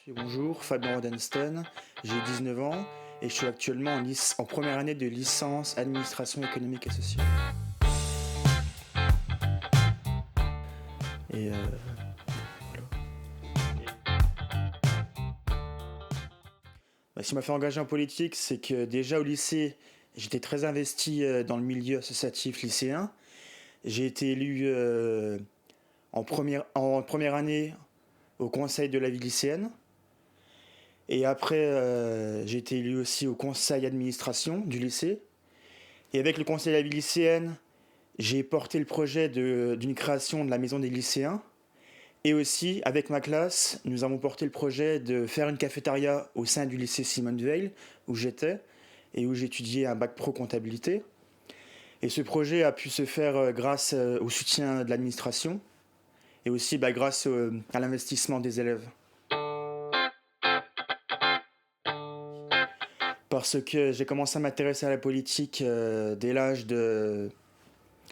Bonjour, Fabien Rodensten, j'ai 19 ans et je suis actuellement en première année de licence administration économique et sociale. Et ce qui m'a fait engager en politique, c'est que déjà au lycée, j'étais très investi dans le milieu associatif lycéen. J'ai été élu en première année au conseil de la vie lycéenne. Et après, j'ai été élu aussi au conseil d'administration du lycée. Et avec le conseil de la vie lycéenne, j'ai porté le projet d'une création de la maison des lycéens. Et aussi, avec ma classe, nous avons porté le projet de faire une cafétéria au sein du lycée Simone Veil, où j'étais, et où j'étudiais un bac pro comptabilité. Et ce projet a pu se faire grâce au soutien de l'administration, et aussi grâce à l'investissement des élèves. Parce que j'ai commencé à m'intéresser à la politique dès l'âge de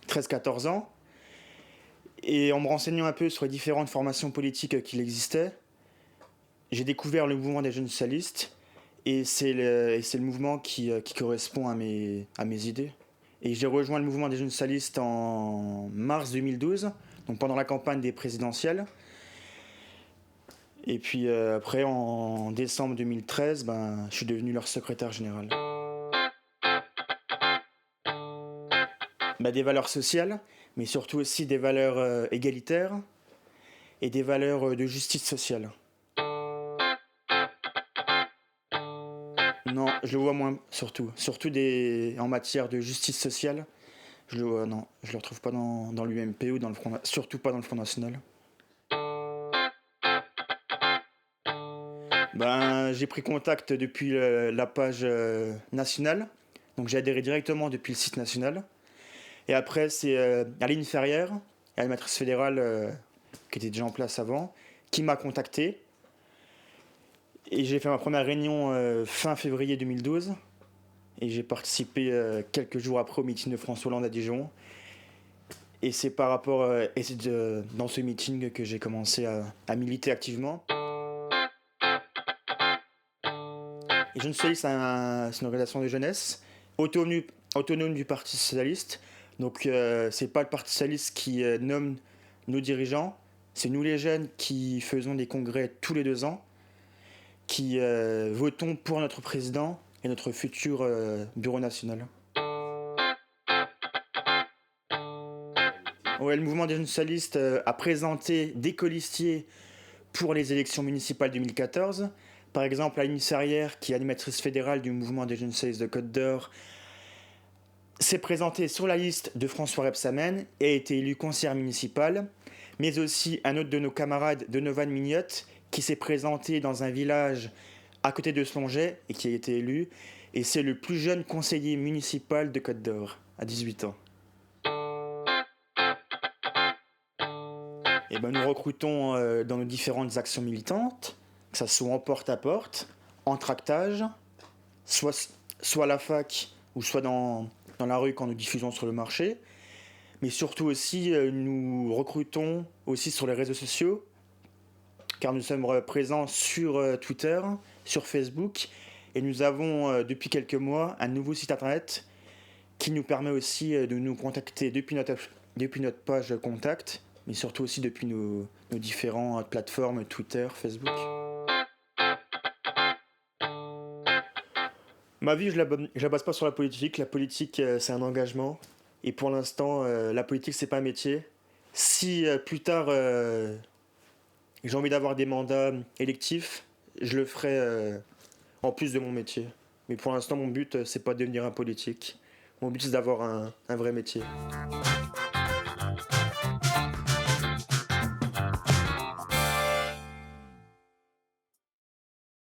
13-14 ans. Et en me renseignant un peu sur les différentes formations politiques qu'il existait, j'ai découvert le mouvement des jeunes socialistes. Et c'est le mouvement qui correspond à mes idées. Et j'ai rejoint le mouvement des jeunes socialistes en mars 2012, donc pendant la campagne des présidentielles. Et puis après, en décembre 2013, je suis devenu leur secrétaire général. Des valeurs sociales, mais surtout aussi des valeurs égalitaires et des valeurs de justice sociale. Non, je le vois moins, surtout en matière de justice sociale. Je le retrouve pas dans l'UMP ou surtout pas dans le Front National. J'ai pris contact depuis la page nationale, donc j'ai adhéré directement depuis le site national. Et après, c'est Aline Ferrière, animatrice fédérale qui était déjà en place avant, qui m'a contacté. Et j'ai fait ma première réunion fin février 2012. Et j'ai participé quelques jours après au meeting de François Hollande à Dijon. Et c'est par rapport dans ce meeting que j'ai commencé à militer activement. Et Jeunes Socialistes, c'est une organisation de jeunesse autonome du Parti Socialiste. Donc c'est pas le Parti Socialiste qui nomme nos dirigeants, c'est nous les jeunes qui faisons des congrès tous les 2 ans, qui votons pour notre président et notre futur bureau national. Ouais, le mouvement des jeunes socialistes a présenté des colistiers pour les élections municipales 2014. Par exemple, Aline Ferrière, qui est animatrice fédérale du mouvement des jeunes socialistes de Côte d'Or, s'est présentée sur la liste de François Rebsamen et a été élu conseillère municipale. Mais aussi un autre de nos camarades de Novan Mignotte, qui s'est présenté dans un village à côté de Slonget et qui a été élu. Et c'est le plus jeune conseiller municipal de Côte d'Or, à 18 ans. Et nous recrutons dans nos différentes actions militantes, que ça soit en porte-à-porte, en tractage, soit à la fac ou soit dans la rue quand nous diffusons sur le marché. Mais surtout aussi, nous recrutons aussi sur les réseaux sociaux, car nous sommes présents sur Twitter, sur Facebook, et nous avons depuis quelques mois un nouveau site internet qui nous permet aussi de nous contacter depuis notre page contact, mais surtout aussi depuis nos différentes plateformes Twitter, Facebook. Ma vie, je la base pas sur la politique. La politique, c'est un engagement. Et pour l'instant, la politique, c'est pas un métier. Si plus tard, j'ai envie d'avoir des mandats électifs, je le ferai en plus de mon métier. Mais pour l'instant, mon but, c'est pas de devenir un politique. Mon but, c'est d'avoir un vrai métier.